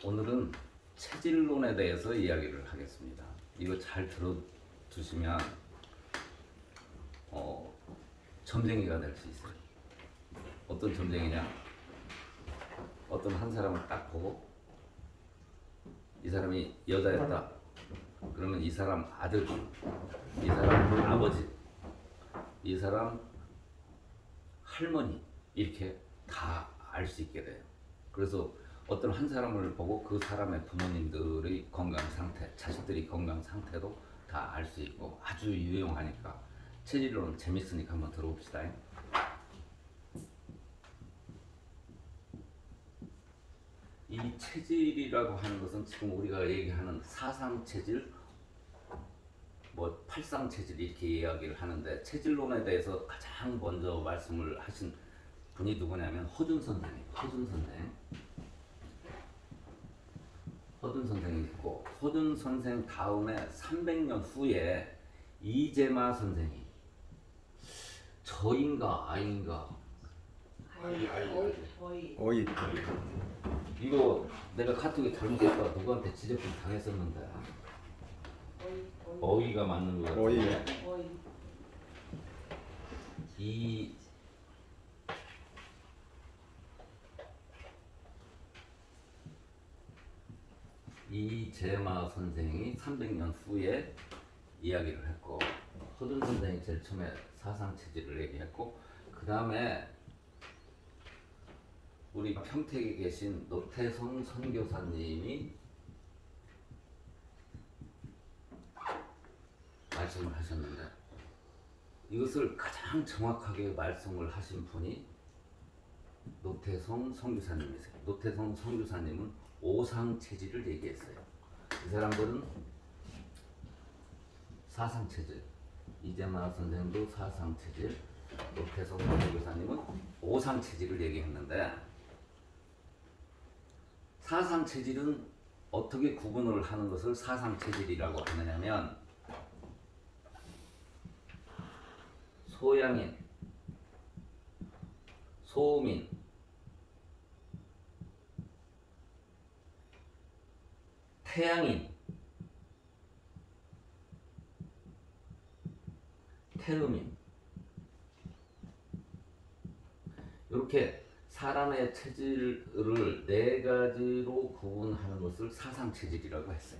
오늘은 체질론에 대해서 이야기를 하겠습니다. 이거 잘 들어두시면 점쟁이가 될 수 있어요. 어떤 점쟁이냐? 어떤 한 사람을 딱 보고 이 사람이 여자였다. 그러면 이 사람 아들, 이 사람 아버지, 이 사람 할머니 이렇게 다 알 수 있게 돼요. 그래서 어떤 한 사람을 보고 그 사람의 부모님들의 건강 상태, 자식들이 건강 상태도 다 알 수 있고 아주 유용하니까 체질론은 재밌으니까 한번 들어봅시다. 이 체질이라고 하는 것은 지금 우리가 얘기하는 사상체질, 팔상체질 이렇게 이야기를 하는데 체질론에 대해서 가장 먼저 말씀을 하신 분이 누구냐면 허준 선생이에요. 허준 선생이 있고 허준 선생 다음에 300년 후에 이재마 선생이 저인가 아인가 어이. 이거 내가 카톡에 잘못했다 누구한테 지적금 당했었는데 어이가 맞는 거 같은데 이재마 선생이 300년 후에 이야기를 했고 허준 선생이 제일 처음에 사상체질을 얘기했고 그 다음에 우리 평택에 계신 노태성 선교사님이 말씀을 하셨는데 이것을 가장 정확하게 말씀을 하신 분이 노태성 선교사님이세요. 노태성 선교사님은 오상체질을 얘기했어요. 이 사람들은 사상체질, 이재마 선생도 사상체질, 노태성 선교사님은 오상체질을 얘기했는데 사상체질은 어떻게 구분을 하는 것을 사상체질이라고 하느냐면 소양인, 소민, 태양인, 태음인 이렇게 사람의 체질을 네 가지로 구분하는 것을 사상체질이라고 했어요.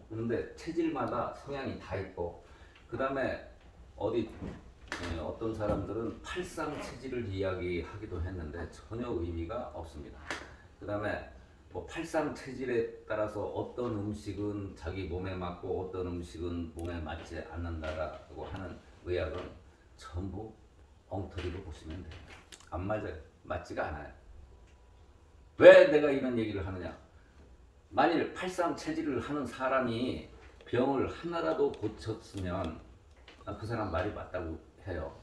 그런데 체질마다 성향이 다 있고 그 다음에 어떤 사람들은 팔상체질을 이야기하기도 했는데 전혀 의미가 없습니다. 그 다음에 팔상체질에 따라서 어떤 음식은 자기 몸에 맞고 어떤 음식은 몸에 맞지 않는다라고 하는 의학은 전부 엉터리로 보시면 돼요. 안 맞아요. 맞지가 않아요. 왜 내가 이런 얘기를 하느냐? 만일 팔상체질을 하는 사람이 병을 하나라도 고쳤으면 그 사람 말이 맞다고 해요.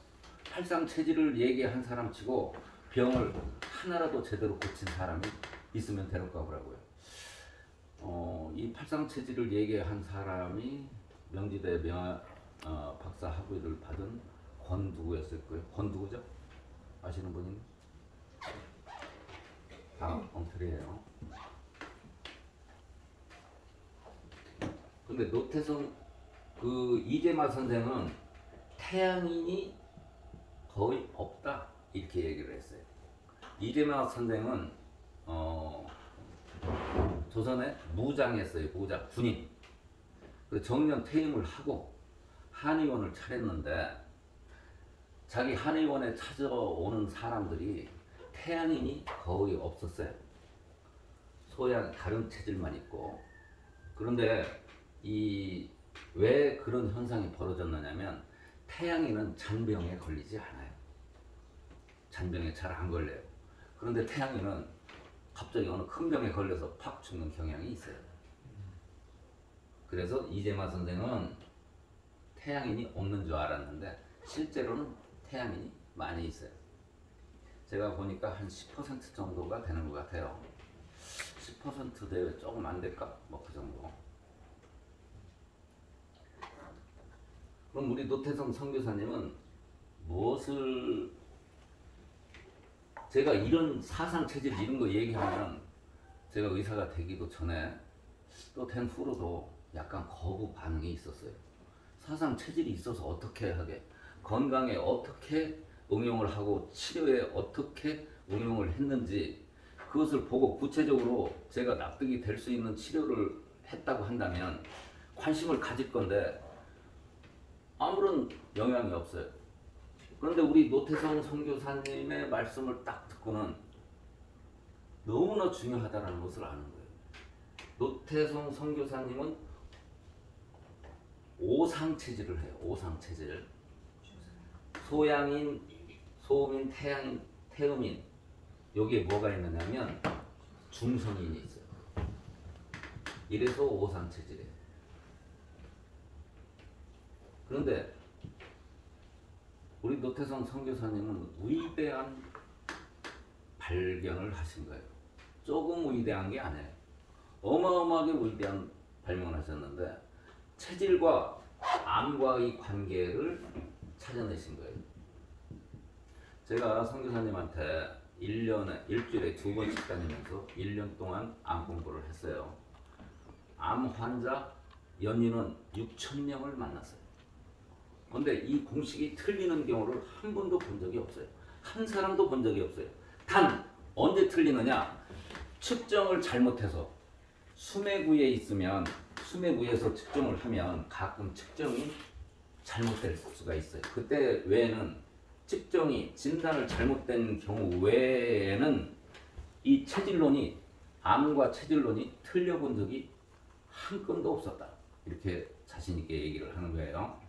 팔상체질을 얘기한 사람 치고 병을 하나라도 제대로 고친 사람이 있으면 데려가 보라고요. 이 팔상체질을 얘기한 사람이 명지대 박사 학위를 받은 권두구였을 거예요. 권두구죠? 아시는 분이? 엉터리예요. 근데 노태성 이재마 선생은 태양인이 거의 없다 이렇게 얘기를 했어요. 이재마 선생은 조선에 무장했어요. 군인. 정년 퇴임을 하고 한의원을 차렸는데 자기 한의원에 찾아오는 사람들이 태양인이 거의 없었어요. 다른 체질만 있고. 그런데 왜 그런 현상이 벌어졌느냐면 태양인은 잔병에 걸리지 않아요. 잔병에 잘 안 걸려요. 그런데 태양인은 갑자기 어느 큰 병에 걸려서 팍 죽는 경향이 있어요. 그래서 이재마 선생은 태양인이 없는 줄 알았는데 실제로는 태양인이 많이 있어요. 제가 보니까 한 10% 정도가 되는 것 같아요. 10% 대회 조금 안 될까? 그 정도. 그럼 우리 노태성 선교사님은 무엇을 제가 이런 사상체질 이런 거 얘기하면 제가 의사가 되기도 전에 또 된 후로도 약간 거부 반응이 있었어요. 사상 체질이 있어서 어떻게 하게, 건강에 어떻게 응용을 하고 치료에 어떻게 응용을 했는지 그것을 보고 구체적으로 제가 납득이 될 수 있는 치료를 했다고 한다면 관심을 가질 건데 아무런 영향이 없어요. 그런데 우리 노태성 선교사님의 말씀을 딱 듣고는 너무나 중요하다는 것을 아는 거예요. 노태성 선교사님은 오상체질을 해요. 오상체질. 소양인, 소음인, 태양인, 태음인. 여기에 뭐가 있느냐면 중성인이 있어요. 이래서 오상체질이에요. 그런데 우리 노태성 선교사님은 위대한 발견을 하신 거예요. 조금 위대한 게 아니에요. 어마어마하게 위대한 발명을 하셨는데 체질과 암과의 관계를 찾아내신 거예요. 제가 선교사님한테 일주일에 2번씩 다니면서 1년 동안 암 공부를 했어요. 암 환자 연인은 6,000명을 만났어요. 그런데 이 공식이 틀리는 경우를 한 번도 본 적이 없어요. 한 사람도 본 적이 없어요. 단 언제 틀리느냐? 측정을 잘못해서 수매구에 있으면 수매구에서 측정을 하면 가끔 측정이 잘못될 수가 있어요. 그때 외에는 측정이 진단을 잘못된 경우 외에는 이 체질론이 암과 체질론이 틀려본 적이 한 건도 없었다. 이렇게 자신 있게 얘기를 하는 거예요.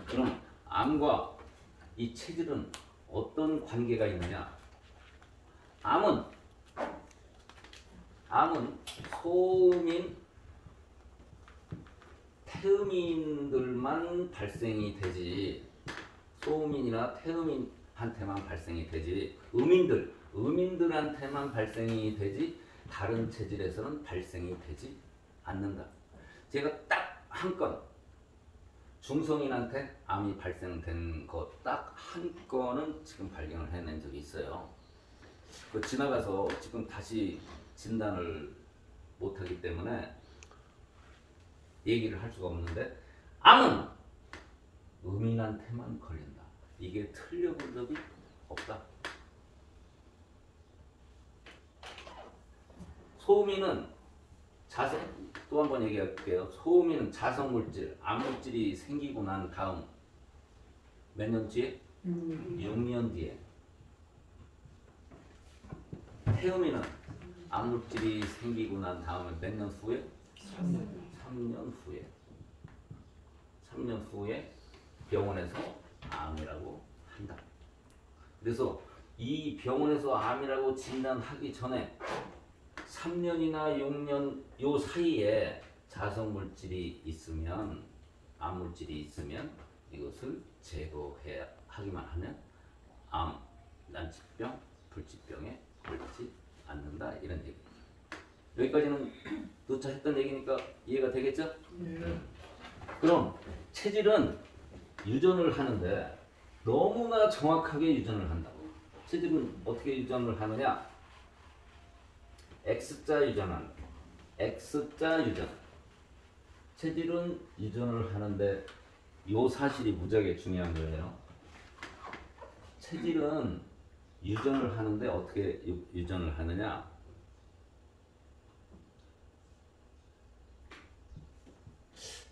그럼 암과 이 체질은 어떤 관계가 있느냐? 암은 소음인, 태음인들만 발생이 되지, 소음인이나 태음인한테만 발생이 되지, 음인들한테만 발생이 되지 다른 체질에서는 발생이 되지 않는다. 제가 딱 한 건, 중성인한테 암이 발생된 것 딱 한 건은 지금 발견을 해낸 적이 있어요. 그 지나가서 지금 다시 진단을 못하기 때문에 얘기를 할 수가 없는데, 암은 음인한테만 걸린다. 이게 틀려본 적이 없다. 소음인은 또 한 번 얘기할게요. 소음인은 자성물질, 암물질이 생기고 난 다음 몇 년 뒤에? 6년 뒤에. 태음인은 암물질이 생기고 난 다음에 몇 년 후에? 3년 후에. 3년 후에 병원에서 암이라고 한다. 그래서 이 병원에서 암이라고 진단하기 전에 3년이나 6년 요 사이에 자성물질이 있으면, 암물질이 있으면 이것을 제거해야 하기만 하면 암, 난치병, 불치병에 걸리지 않는다. 이런 얘기. 여기까지는 누차 했던 얘기니까 이해가 되겠죠? 네. 그럼 체질은 유전을 하는데 너무나 정확하게 유전을 한다고. 체질은 어떻게 유전을 하느냐? X자 유전한다. X자 유전. 체질은 유전을 하는데 이 사실이 무지하게 중요한 거예요. 체질은 유전을 하는데 어떻게 유전을 하느냐?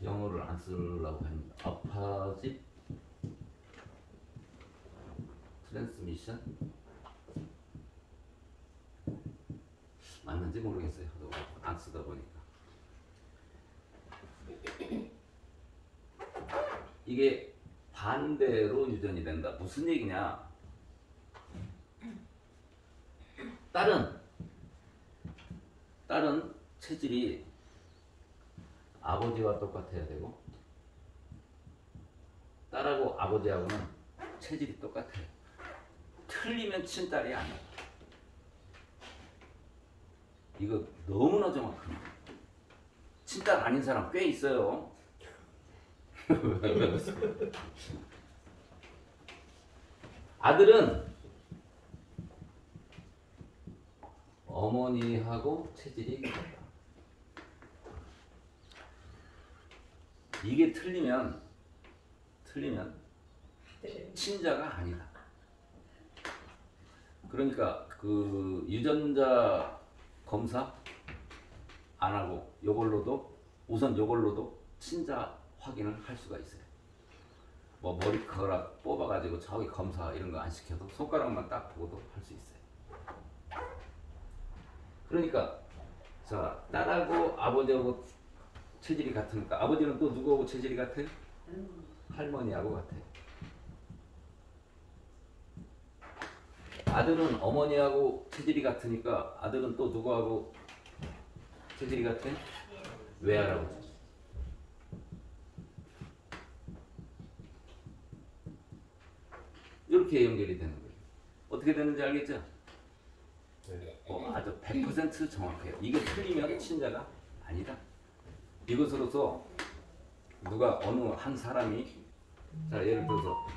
영어를 안 쓰려고 합니다. 어파집 트랜스미션 맞는지 모르겠어요. 안 쓰다 보니까. 이게 반대로 유전이 된다. 무슨 얘기냐? 딸은 체질이 아버지와 똑같아야 되고, 딸하고 아버지하고는 체질이 똑같아요. 틀리면 친딸이 아니야. 이거 너무나 정확합니다. 친딸 아닌 사람 꽤 있어요. 아들은 어머니하고 체질이 같다. 이게 틀리면 친자가 아니다. 그러니까 그 유전자 검사 안 하고 요걸로도 친자 확인을 할 수가 있어요. 뭐 머리카락 뽑아가지고 저기 검사 이런 거 안 시켜도 손가락만 딱 보고도 할 수 있어요. 그러니까 자, 딸하고 아버지하고 체질이 같으니까 아버지는 또 누구하고 체질이 같아요? 할머니하고 같아요. 아들은 어머니하고 체질이 같으니까 아들은 또 누구하고 체질이 같아요? 외할아버지. 이렇게 연결이 되는 거예요. 어떻게 되는지 알겠죠? 아주 100% 정확해요. 이게 틀리면 친자가 아니다. 이것으로서 누가 어느 한 사람이 자 예를 들어서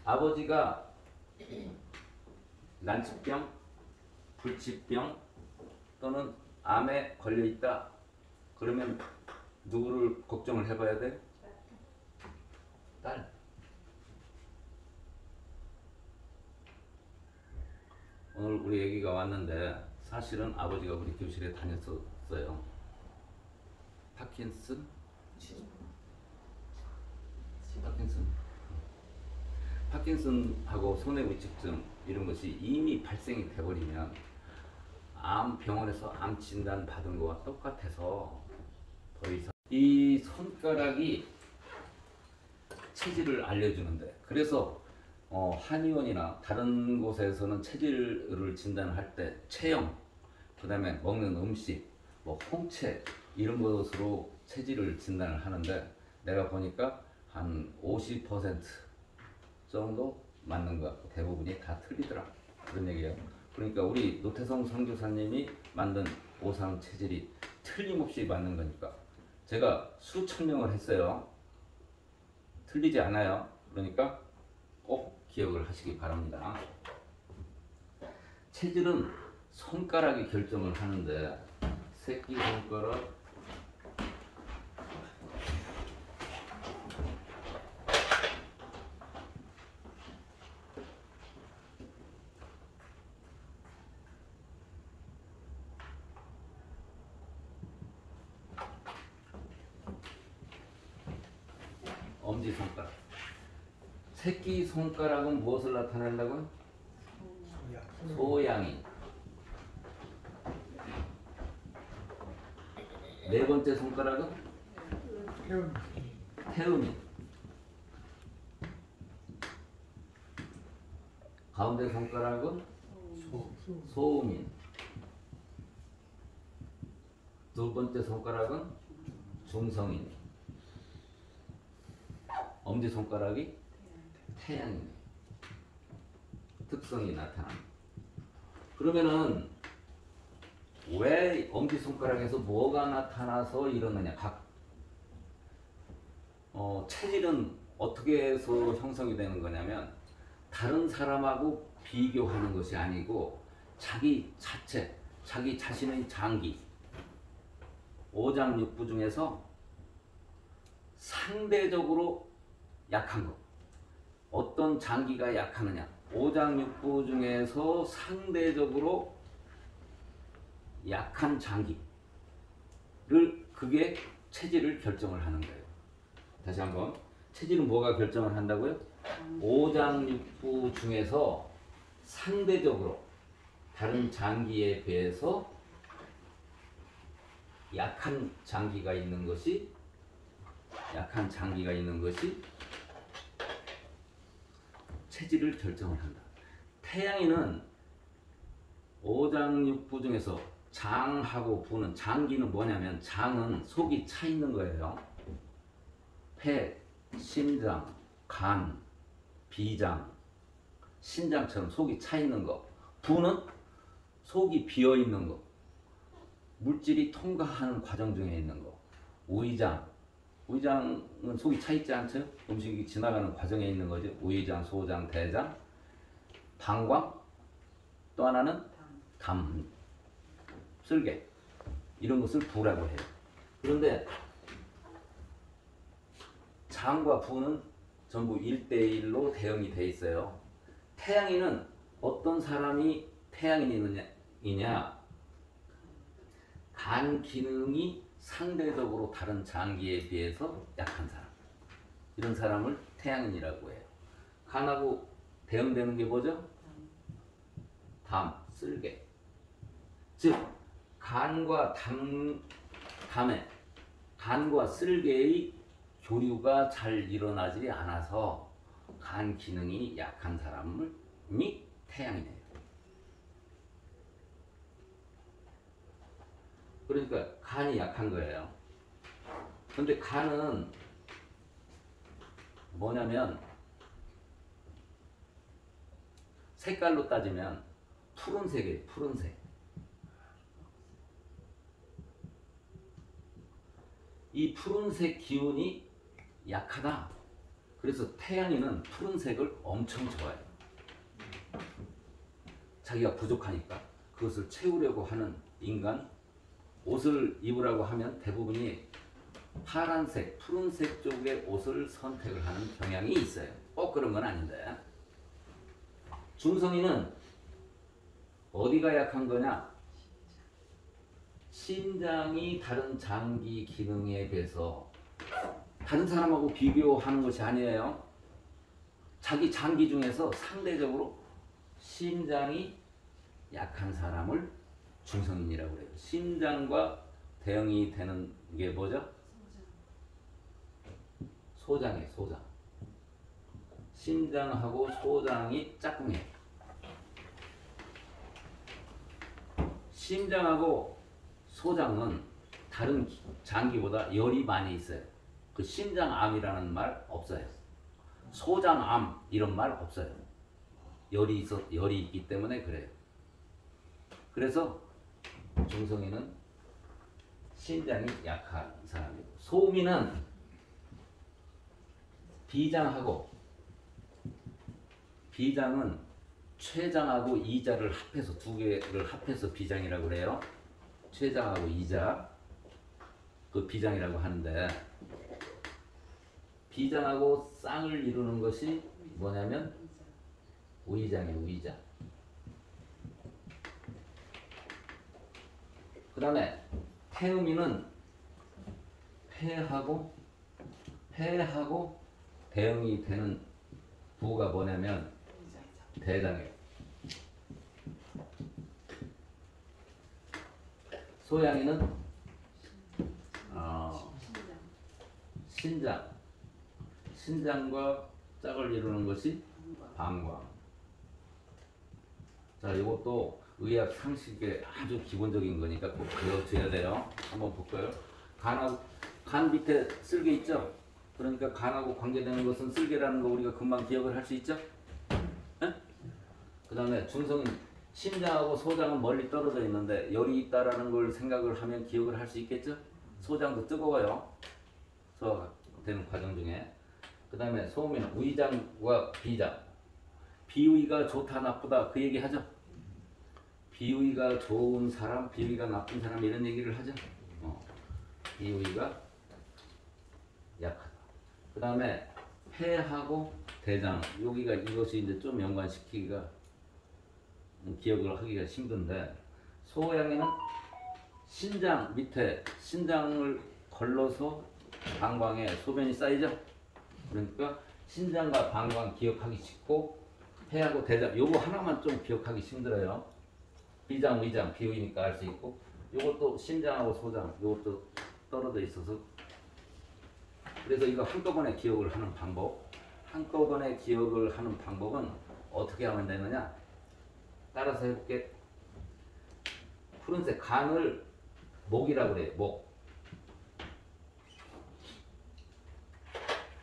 아버지가 난치병, 불치병 또는 암에 걸려 있다. 그러면 누구를 걱정을 해봐야 돼? 딸. 오늘 우리 애기가 왔는데 사실은 아버지가 우리 교실에 다녔었어요. 파킨슨하고 손해부축증 이런 것이 이미 발생이 돼버리면 암 병원에서 암 진단 받은 거와 똑같아서 더 이상 이 손가락이 체질을 알려주는데 그래서 한의원이나 다른 곳에서는 체질을 진단할 때 체형, 그 다음에 먹는 음식, 뭐 홍채 이런 것으로 체질을 진단을 하는데 내가 보니까 한 50% 정도 맞는 것 같고 대부분이 다 틀리더라. 그런 얘기예요. 그러니까 우리 노태성 선교사님이 만든 오상 체질이 틀림없이 맞는 거니까 제가 수천 명을 했어요. 틀리지 않아요. 그러니까 꼭 기억을 하시기 바랍니다. 체질은 손가락이 결정을 하는데 새끼손가락, 엄지손가락. 새끼손가락은 무엇을 나타낸다고요? 소양인. 네 번째 손가락은 태음인. 가운데 손가락은 소음인. 두 번째 손가락은 중성인. 엄지손가락이 태양인. 특성이 나타납니다. 그러면은 왜 엄지손가락에서 뭐가 나타나서 이러느냐? 체질은 어떻게 해서 형성이 되는 거냐면 다른 사람하고 비교하는 것이 아니고 자기 자체, 자기 자신의 장기, 오장육부 중에서 상대적으로 약한 것. 어떤 장기가 약하느냐? 오장육부 중에서 상대적으로 약한 장기를 그게 체질을 결정을 하는 거예요. 다시 한번 체질은 뭐가 결정을 한다고요? 오장육부 중에서 상대적으로 다른 장기에 비해서 약한 장기가 있는 것이 체질을 결정을 한다. 태양인은 오장육부 중에서 장하고 부는 장기는 뭐냐면 장은 속이 차 있는 거예요. 폐, 심장, 간, 비장, 신장처럼 속이 차 있는 거. 부는 속이 비어 있는 거. 물질이 통과하는 과정 중에 있는 거. 우이장은 속이 차 있지 않죠? 음식이 지나가는 과정에 있는 거죠. 우이장, 소장, 대장, 방광, 또 하나는 담. 쓸개 이런 것을 부라고 해요. 그런데 장과 부는 전부 1대1로 대응이 돼 있어요. 태양인은 어떤 사람이 태양인이냐? 간 기능이 상대적으로 다른 장기에 비해서 약한 사람. 이런 사람을 태양인이라고 해요. 간하고 대응되는 게 뭐죠? 담, 쓸개. 즉 간과 간과 쓸개의 교류가 잘 일어나지 않아서 간 기능이 약한 사람이 태양이에요. 그러니까 간이 약한 거예요. 근데 간은 뭐냐면 색깔로 따지면 푸른색이에요. 푸른색. 이 푸른색 기운이 약하다. 그래서 태양인은 푸른색을 엄청 좋아해요. 자기가 부족하니까 그것을 채우려고 하는 인간, 옷을 입으라고 하면 대부분이 파란색, 푸른색 쪽의 옷을 선택을 하는 경향이 있어요. 꼭 그런 건 아닌데. 중성인은 어디가 약한 거냐? 심장이 다른 장기 기능에 비해서 다른 사람하고 비교하는 것이 아니에요. 자기 장기 중에서 상대적으로 심장이 약한 사람을 중성인이라고 해요. 심장과 대응이 되는 게 뭐죠? 소장이에요. 소장. 심장하고 소장이 짝꿍이에요. 심장하고 소장은 다른 장기보다 열이 많이 있어요. 그 심장암이라는 말 없어요. 소장암 이런 말 없어요. 열이 있기 때문에 그래요. 그래서 중성인은 심장이 약한 사람이고, 소음인은 비장은 췌장하고 이자를 합해서 두 개를 합해서 비장이라고 그래요. 췌장하고 이자 그 비장이라고 하는데, 비장하고 쌍을 이루는 것이 뭐냐면 우이장이에요. 우이장. 그 다음에 태음인은 폐하고 대응이 되는 부가 뭐냐면 대장이에요. 소양인은 신장과 짝을 이루는 것이 방광. 자, 이것도 의학 상식의 아주 기본적인 거니까 꼭 배워줘야 돼요. 한번 볼까요? 간 밑에 쓸개 있죠? 그러니까 간하고 관계되는 것은 쓸개라는 거 우리가 금방 기억을 할 수 있죠? 그 다음에 중성인 심장하고 소장은 멀리 떨어져 있는데 열이 있다라는 걸 생각을 하면 기억을 할 수 있겠죠? 소장도 뜨거워요. 소화되는 과정 중에. 그 다음에 소음인 우이장과 비장. 비위가 좋다 나쁘다 그 얘기 하죠? 비위가 좋은 사람, 비위가 나쁜 사람 이런 얘기를 하죠? 비위가 약하다. 그 다음에 폐하고 대장. 이것이 이제 좀 연관시키기가 기억을 하기가 힘든데, 소양에는 신장 밑에 신장을 걸러서 방광에 소변이 쌓이죠. 그러니까 신장과 방광 기억하기 쉽고, 폐하고 대장 요거 하나만 좀 기억하기 힘들어요. 비장, 위장, 비위니까 알 수 있고, 요것도 심장하고 소장 요것도 떨어져 있어서. 그래서 이거 한꺼번에 기억을 하는 방법은 어떻게 하면 되느냐? 따라서 해볼게. 푸른색 간을 목이라고 그래요. 목.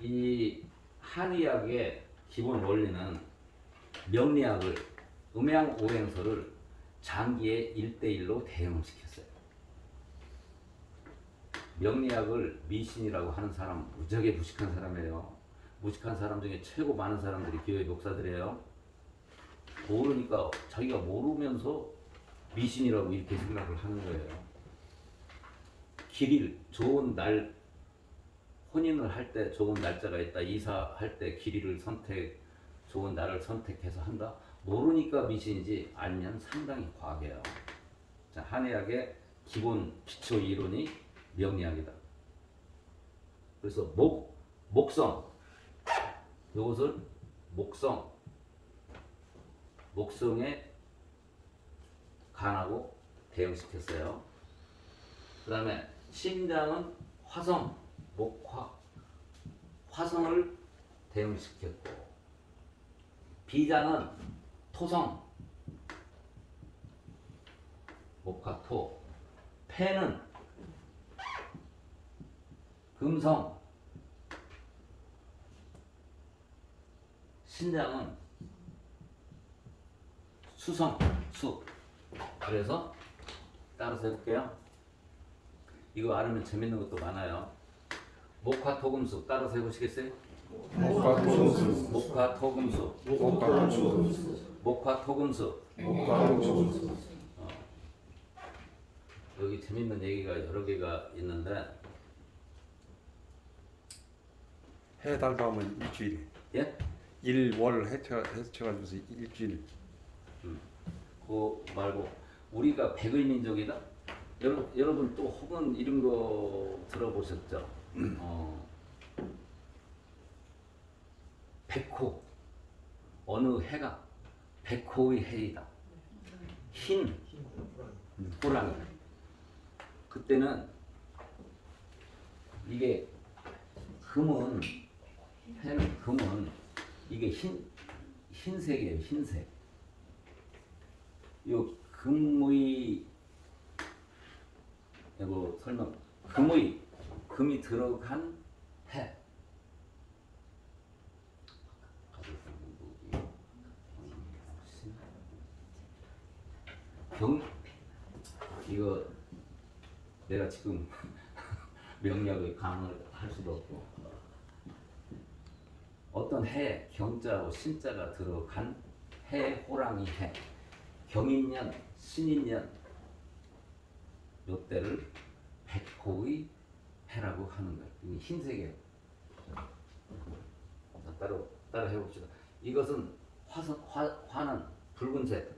이 한의학의 기본 원리는 명리학을, 음양오행서를 장기에 1대1로 대응시켰어요. 명리학을 미신이라고 하는 사람 무지하게 무식한 사람이에요. 무식한 사람 중에 최고 많은 사람들이 교회 목사들이에요. 모르니까 자기가 모르면서 미신이라고 이렇게 생각을 하는 거예요. 길이를 좋은 날 혼인을 할 때 좋은 날짜가 있다. 이사할 때 길이를 좋은 날을 선택해서 한다. 모르니까 미신이지 알면 상당히 과학이에요. 자, 한의학의 기본 기초 이론이 명리학이다. 그래서 목성 이것을 목성에 간하고 대응시켰어요. 그 다음에 심장은 화성, 화성을 대응시켰고, 비장은 토성, 목화토, 폐는 금성, 신장은 수성, 수. 그래서 따라서 해볼게요. 이거 알으면 재밌는 것도 많아요. 목화토금수 따라서 해보시겠어요? 목화토금수. 목화토금수. 목화토금수. 여기 재밌는 얘기가 여러 개가 있는데, 해달 다음은 일주일. 예? 일월 해쳐가지고서 일주일. 그거 말고 우리가 백의민족이다. 여러분 또 혹은 이런 거 들어보셨죠? 백호, 어느 해가 백호의 해이다. 흰 호랑이. 그때는 이게 금은, 해는 금은 이게 흰색이에요. 흰색. 요 금의 이거 설명. 금이 들어간 해. 이거 내가 지금 명리학을 강의를 할 수도 없고, 어떤 해 경자하고 신자가 들어간 해, 호랑이 해, 경인년, 신인년 요때를 백호의 해라고 하는 거예요. 이게 흰색이에요. 따라 해봅시다. 이것은 화는 붉은색,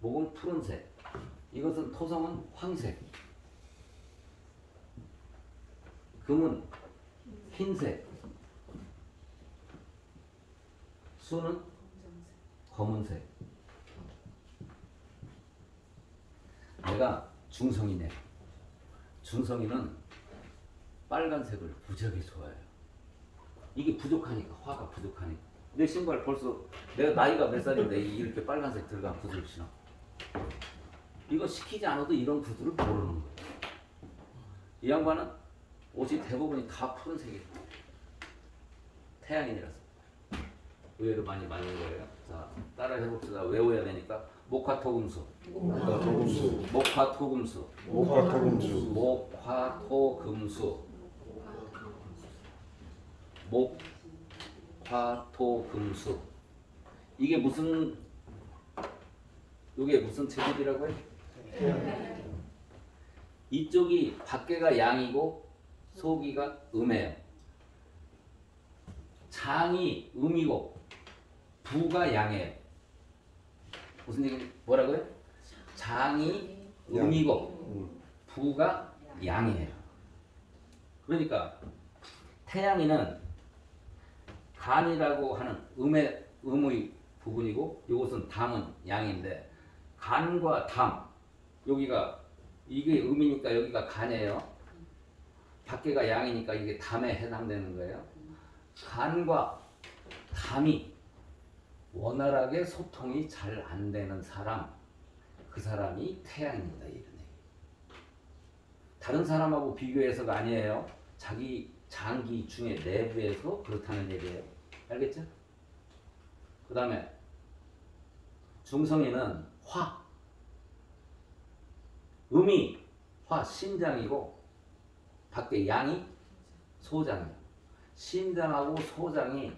목은 푸른색, 이것은 토성은 황색, 금은 흰색, 수는 검은색. 내가 중성이네. 중성이는 빨간색을 무지하게 좋아해요. 이게 부족하니까, 화가 부족하니까. 내 신발 벌써 내가 나이가 몇 살인데 이렇게 빨간색 들어간 구두를 신어. 이거 시키지 않아도 이런 구두를 모르는 거예요. 이 양반은 옷이 대부분이 다 푸른색이에요. 태양인이라서 의외로 많이 맞는 거예요. 자, 따라 해봅시다. 외워야 되니까. 목화토금수. 목화토금수. 목화토금수. 이게 무슨 체질이라고요? 이쪽이 밖에가 양이고 속이가 음이에요. 장이 음이고 부가 양이에요. 무슨 얘기 뭐라고요? 장이 음이고 부가 양이에요. 그러니까 태양이는 간이라고 하는 음의 부분이고, 이것은 담은 양인데, 간과 담, 여기가 이게 음이니까 여기가 간이에요. 밖에가 양이니까 이게 담에 해당되는 거예요. 간과 담이 원활하게 소통이 잘 안 되는 사람, 그 사람이 태양입니다. 이런 얘기. 다른 사람하고 비교해서가 아니에요. 자기 장기 중에 내부에서 그렇다는 얘기예요. 알겠죠? 그 다음에 중성에는 화, 음이 화, 심장이고 밖에 양이 소장이에요. 심장하고 소장이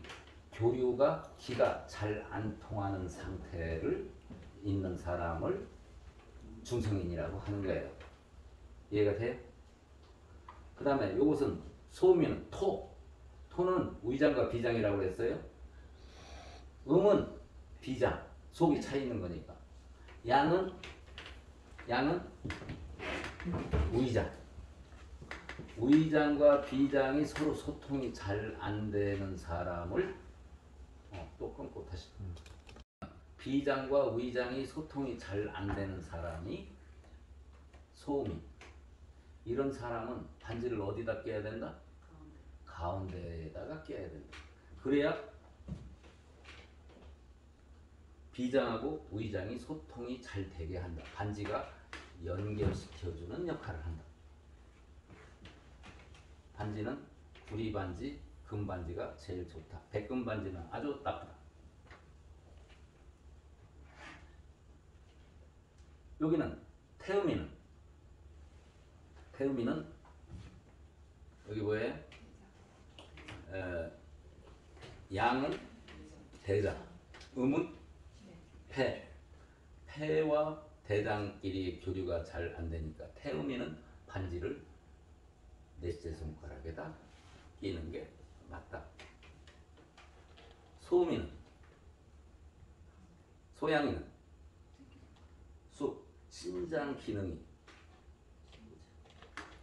교류가 기가 잘 안 통하는 상태를 있는 사람을 중성인이라고 하는 거예요. 이해가 돼요? 그 다음에 이것은 소음이는 토는 위장과 비장이라고 그랬어요. 음은 비장, 속이 차 있는 거니까. 양은 위장. 위장과 비장이 서로 소통이 잘 안 되는 사람을 또 끊고 다시. 비장과 위장이 소통이 잘 안 되는 사람이 소음이. 이런 사람은 반지를 어디다 껴야 된다? 가운데에다가 껴야 된다. 그래야 비장하고 위장이 소통이 잘 되게 한다. 반지가 연결시켜주는 역할을 한다. 반지는 구리반지, 금반지가 제일 좋다. 백금반지는 아주 나쁘다. 여기는 태음이는 여기 뭐예요? 양은 대장, 음은 폐와 대장끼리 교류가 잘 안 되니까 태음이는 반지를 넷째 손가락에다 끼는 게 맞다. 소양이는 신장 기능이,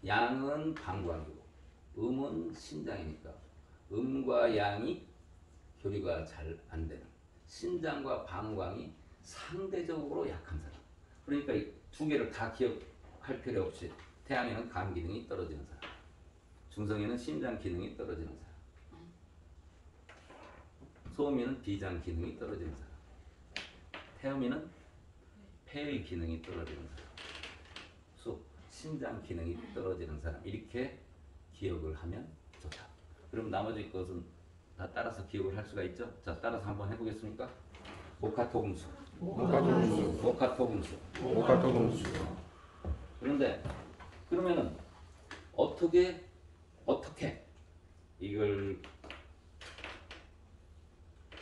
양은 방광이고 음은 신장이니까 음과 양이 교류가 잘 안 되는, 신장과 방광이 상대적으로 약한 사람. 그러니까 이 두 개를 다 기억할 필요 없이 태양에는 간 기능이 떨어지는 사람, 중성에는 신장 기능이 떨어지는 사람, 소음에는 비장 기능이 떨어지는 사람, 태음에는 폐의 기능이 떨어지는 사람, 신장 기능이 떨어지는 사람. 이렇게 기억을 하면 좋다. 그럼 나머지 것은 다 따라서 기억을 할 수가 있죠. 자, 따라서 한번 해보겠습니까? 오카토금수. 그런데 그러면은 어떻게 이걸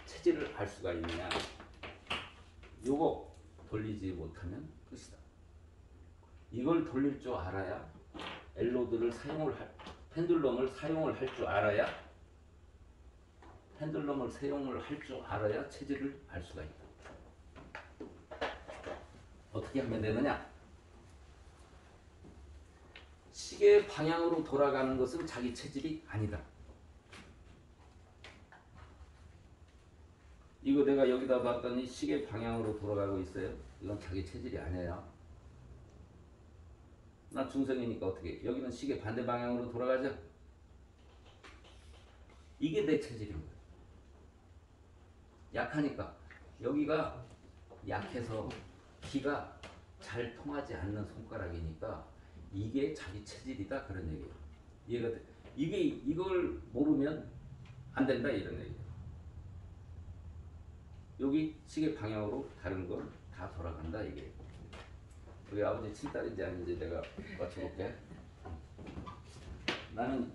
체질을 알 수가 있느냐? 요거 돌리지 못하면 끝이다. 이걸 돌릴 줄 알아야 펜듈럼을 사용을 할 줄 알아야 체질을 알 수가 있다. 어떻게 하면 되느냐? 시계 방향으로 돌아가는 것은 자기 체질이 아니다. 이거 내가 여기다 봤더니 시계 방향으로 돌아가고 있어요. 이건 자기 체질이 아니에요. 나 중성이니까 어떻게? 여기는 시계 반대 방향으로 돌아가죠? 이게 내 체질인 거예요. 약하니까 여기가 약해서 기가 잘 통하지 않는 손가락이니까 이게 자기 체질이다, 그런 얘기예요. 이해가 돼? 이걸 모르면 안 된다, 이런 얘기예요. 여기 시계 방향으로 다른 건 다 돌아간다, 이게. 우리 아버지 친딸인지 아닌지 내가 맞춰볼게. 나는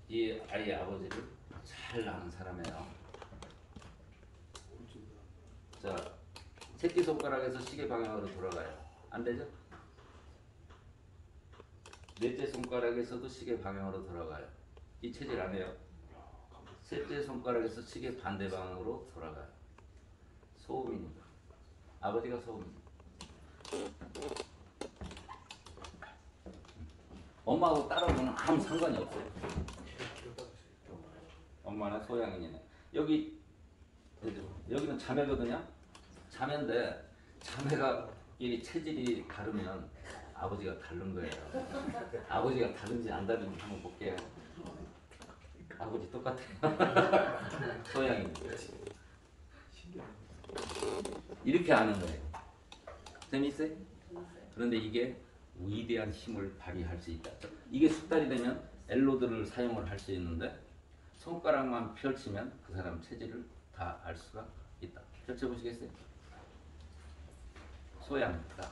이 아이의 아버지를 잘 아는 사람이에요. 자, 새끼손가락에서 시계 방향으로 돌아가요. 안 되죠? 넷째 손가락에서도 시계 방향으로 돌아가요. 이 체질 안 해요. 셋째 손가락에서 시계 반대 방향으로 돌아가요. 소음이니까. 아버지가 소음이니까. 엄마하고 따라오면 아무 상관이 없어요. 엄마는 소양인이네. 여기는 자매거든요. 자매인데 자매가 이 체질이 다르면 아버지가 다른 거예요. 아버지가 다른지 안 다른지 한번 볼게요. 아버지 똑같아요. 소양입니다. 이렇게 아는 거예요. 재밌어요? 그런데 이게 위대한 힘을 발휘할 수 있다. 이게 숙달이 되면 엘로드를 사용을 할 수 있는데 손가락만 펼치면 그 사람 체질을 다 알 수가 있다. 펼쳐보시겠어요? 소양입니다.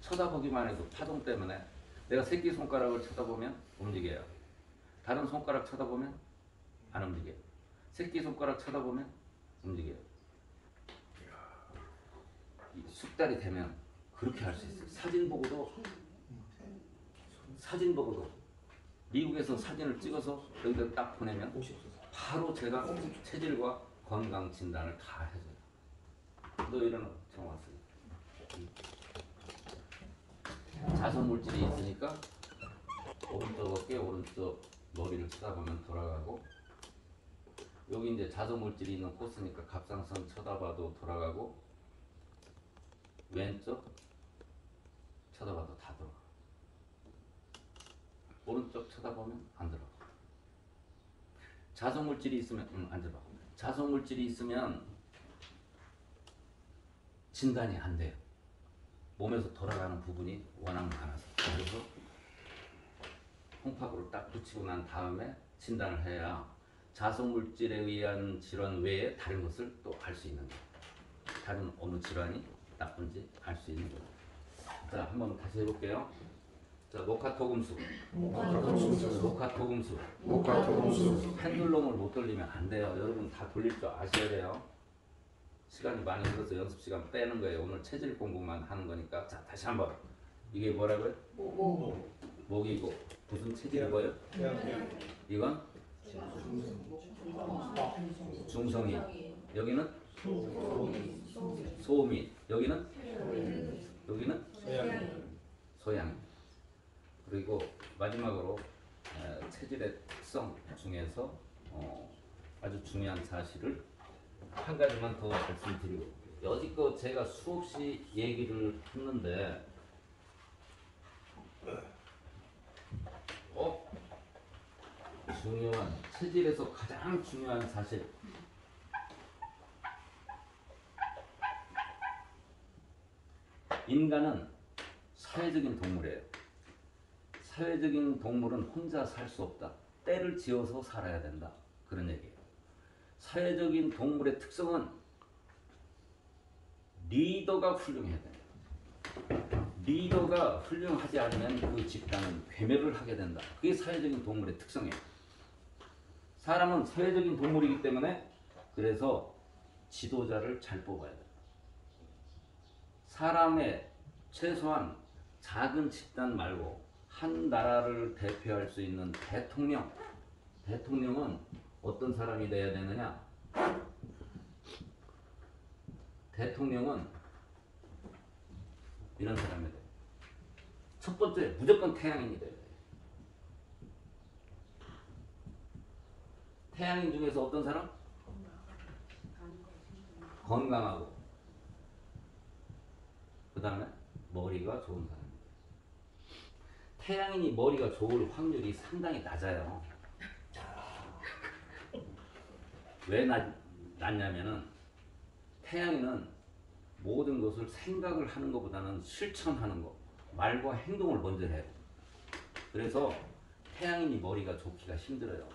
쳐다보기만 해도 파동 때문에 내가 새끼손가락을 쳐다보면 움직여요. 다른 손가락 쳐다보면 안 움직여요. 새끼손가락 쳐다보면 움직여요. 이 숙달이 되면 그렇게 할 수 있어요. 사진 보고도 미국에서 사진을 찍어서 여기다 딱 보내면 바로 제가 체질과 건강 진단을 다 해줘요. 너 일어나 정 왔어요. 자선 물질이 있으니까 오른쪽 어깨, 오른쪽 머리를 쳐다보면 돌아가고, 여기 이제 자선 물질이 있는 코스니까 갑상선 쳐다봐도 돌아가고, 왼쪽 쳐다봐도 다 돌아가. 오른쪽 쳐다보면 안 들어가. 자선 물질이 있으면 안 들어가. 자선 물질이 있으면 진단이 안 돼요. 몸에서 돌아가는 부분이 워낙 많아서. 그래서 콩팥으로 딱 붙이고 난 다음에 진단을 해야 자선 물질에 의한 질환 외에 다른 것을 또 알 수 있는 거예요. 다른 어느 질환이 나쁜지 알 수 있는 거예요. 자, 한번 다시 해볼게요. 자, 녹화토금수. 녹화토금수. 펜듈럼을 못 돌리면 안 돼요. 여러분 다 돌릴 줄 아셔야 돼요. 시간이 많이 들어서 연습 시간 빼는 거예요. 오늘 체질 공부만 하는 거니까. 자, 다시 한번. 이게 뭐라고요? 목이고 무슨 체질이고요? 이건 중성이. 여기는 소음이. 여기는 소양. 그리고 마지막으로 체질의 특성 중에서 아주 중요한 사실을 한 가지만 더 말씀드리고, 여지껏 제가 수없이 얘기를 했는데 중요한 체질에서 가장 중요한 사실, 인간은 사회적인 동물이에요. 사회적인 동물은 혼자 살 수 없다. 때를 지어서 살아야 된다. 그런 얘기예요. 사회적인 동물의 특성은 리더가 훌륭해야 돼요. 리더가 훌륭하지 않으면 그 집단은 괴멸을 하게 된다. 그게 사회적인 동물의 특성이에요. 사람은 사회적인 동물이기 때문에 그래서 지도자를 잘 뽑아야 돼요. 사람의 최소한 작은 집단 말고 한 나라를 대표할 수 있는 대통령은 어떤 사람이 돼야 되느냐? 대통령은 이런 사람이 돼요. 첫 번째, 무조건 태양인이 돼야 돼요. 태양인 중에서 어떤 사람? 건강하고, 그 다음에 머리가 좋은 사람. 태양인이 머리가 좋을 확률이 상당히 낮아요. 왜 낮냐면은 태양인은 모든 것을 생각을 하는 것보다는 실천하는 것, 말과 행동을 먼저 해요. 그래서 태양인이 머리가 좋기가 힘들어요.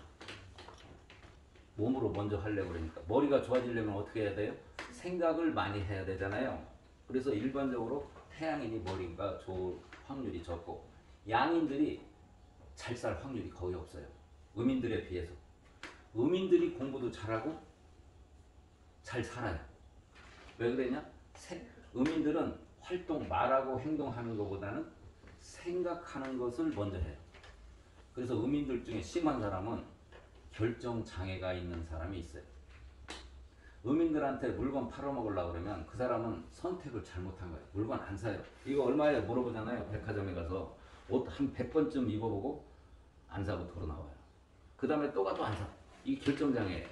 몸으로 먼저 하려고 그러니까. 머리가 좋아지려면 어떻게 해야 돼요? 생각을 많이 해야 되잖아요. 그래서 일반적으로 태양인이 머리가 좋을 확률이 적고, 양인들이 잘 살 확률이 거의 없어요. 음인들에 비해서. 음인들이 공부도 잘하고 잘 살아요. 왜 그러냐? 음인들은 말하고 행동하는 것보다는 생각하는 것을 먼저 해요. 그래서 음인들 중에 심한 사람은 결정장애가 있는 사람이 있어요. 음인들한테 물건 팔아먹으려고 그러면 그 사람은 선택을 잘못한 거예요. 물건 안 사요. 이거 얼마예요? 물어보잖아요. 백화점에 가서 옷 한 100번쯤 입어보고 안 사고 돌아 나와요. 그 다음에 또 가도 안 사. 이게 결정장애예요.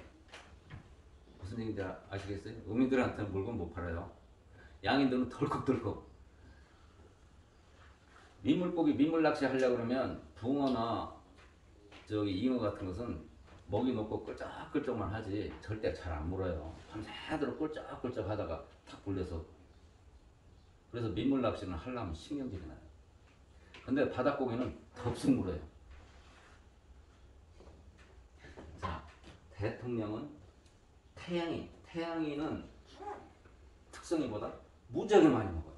무슨 얘기인지 아시겠어요? 음인들한테는 물건 못 팔아요. 양인들은 덜컥덜컥. 민물고기 민물낚시 하려고 그러면 붕어나 잉어 같은 것은 먹이 놓고 끌적끌적만 하지 절대 잘 안 물어요. 밤새도록 끌적끌적 하다가 탁 불려서. 그래서 민물 낚시는 하려면 신경질이 나요. 근데 바닷고기는 덥석 물어요. 자, 대통령은 태양인은 특성이보다 무지하게 많이 먹어요.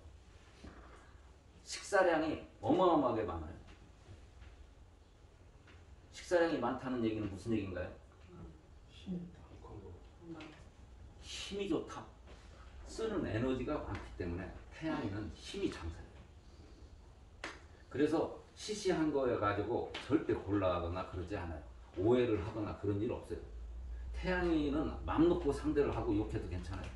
식사량이 어마어마하게 많아요. 식사량이 많다는 얘기는 무슨 얘기인가요? 힘이 좋다. 쓰는 에너지가 많기 때문에 태양이는 힘이 장사예요. 그래서 시시한 거에 가지고 절대 곤란하거나 그러지 않아요. 오해를 하거나 그런 일 없어요. 태양이는 맘 놓고 상대를 하고 욕해도 괜찮아요.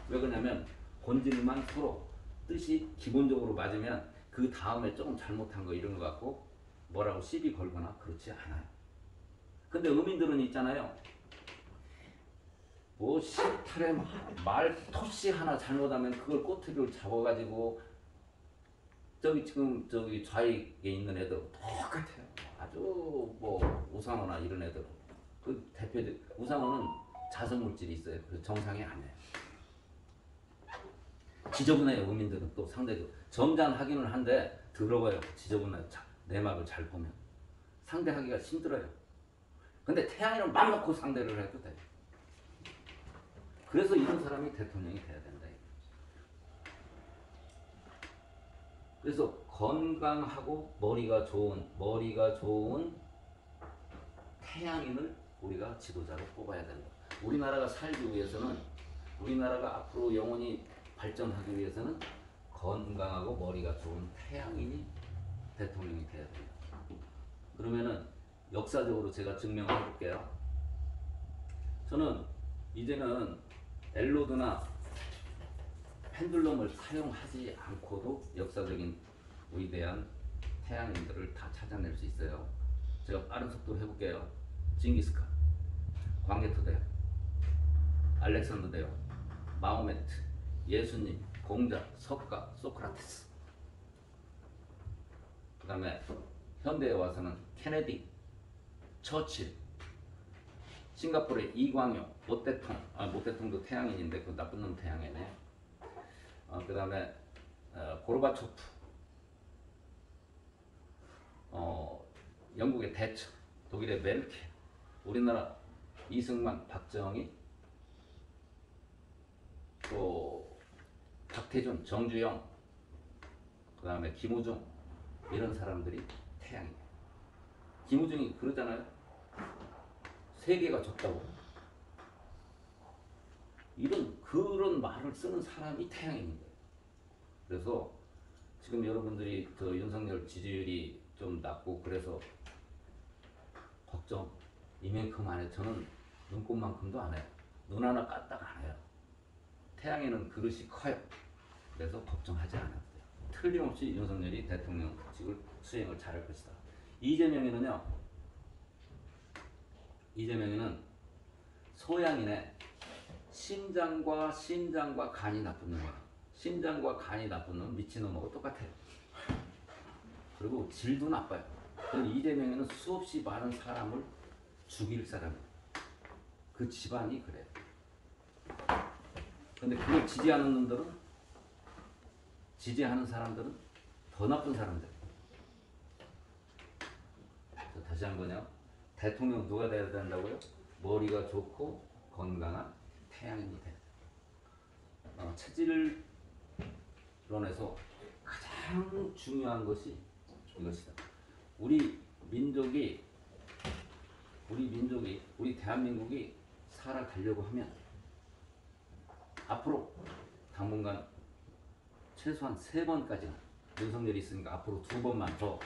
왜 그러냐면 본질만 서로 뜻이 기본적으로 맞으면 그 다음에 조금 잘못한 거 이런 거 갖고 뭐라고 시비 걸거나 그렇지 않아요. 근데 음인들은 있잖아요. 뭐 실타래 말 토시 하나 잘못하면 그걸 꼬투리를 잡아가지고 저기 지금 저기 좌익에 있는 애들 똑같아요. 아주 뭐 우상호나 이런 애들 그 대표들 우상호는 자성 물질이 있어요. 그래서 정상이 아니에요. 지저분해요. 음인들은 또 상대적으로 점잖하기는 한데 더러워요. 지저분해요. 내막을 잘 보면 상대하기가 힘들어요. 근데 태양이는 맘 놓고 상대를 해도 돼요. 그래서 이런 사람이 대통령이 돼야 된다. 그래서 건강하고 머리가 좋은 태양인을 우리가 지도자로 뽑아야 된다. 우리나라가 살기 위해서는 우리나라가 앞으로 영원히 발전하기 위해서는 건강하고 머리가 좋은 태양인이 대통령이 돼야 된다. 그러면은 역사적으로 제가 증명해 볼게요. 저는 이제는 엘로드나 펜들럼을 사용하지 않고도 역사적인 위대한 태양인들을 다 찾아낼 수 있어요. 제가 빠른 속도로 해볼게요. 징기스칸, 광개토 대왕, 알렉산더 대왕, 마호메트, 예수님, 공자, 석가, 소크라테스. 그 다음에 현대에 와서는 케네디, 처칠, 싱가포르의 이광용, 모태통도 태양인인데 그 나쁜 놈 태양이네. 그 다음에 고르바초프, 영국의 대처, 독일의 멜케, 우리나라 이승만, 박정희, 또 박태준, 정주영, 그 다음에 김우중 이런 사람들이 태양이에요. 김우중이 그러잖아요. 세계가 좁다고. 그런 말을 쓰는 사람이 태양인 거예요. 그래서 지금 여러분들이 그 윤석열 지지율이 좀 낮고 그래서 걱정 이만큼 안 해. 저는 눈곱만큼도 안 해요. 눈 하나 까딱 안 해요. 태양에는 그릇이 커요. 그래서 걱정하지 않아도 돼요. 틀림없이 윤석열이 대통령직을 수행을 잘할 것이다. 이재명에는 소양인의 심장과 간이 나쁜 놈이야. 심장과 간이 나쁜 놈은 미친놈하고 똑같아요. 그리고 질도 나빠요. 이재명에는 수없이 많은 사람을 죽일 사람이에요. 그 집안이 그래요. 근데 그걸 지지하는 사람들은 더 나쁜 사람들. 다시 한 번요. 대통령 누가 돼야 된다고요? 머리가 좋고 건강한 태양인이 돼야 돼요. 체질론에서 가장 중요한 것이 이것이다. 우리 대한민국이 살아가려고 하면 앞으로 당분간 최소한 3번까지는 윤석열이 있으니까 앞으로 2번만 더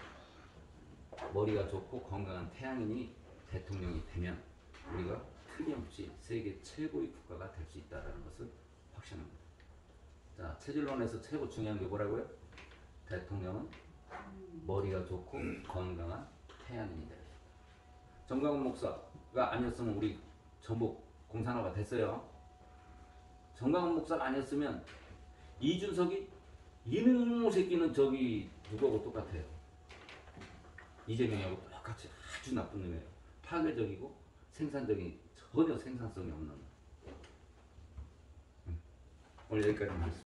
머리가 좋고 건강한 태양인이 대통령이 되면 우리가 틀림없이 세계 최고의 국가가 될 수 있다는 것을 확신합니다. 자, 체질론에서 최고 중요한 게 뭐라고요? 대통령은 머리가 좋고 건강한 태양인이 돼요. 정광훈 목사가 아니었으면 우리 전북 공산화가 됐어요. 정광훈 목사가 아니었으면 이준석이 이놈의 새끼는 저기 누구하고 똑같아요. 이재명하고 똑같이 아주 나쁜 놈이에요. 파괴적이고 전혀 생산성이 없는 놈. 오늘 여기까지 하겠습니다.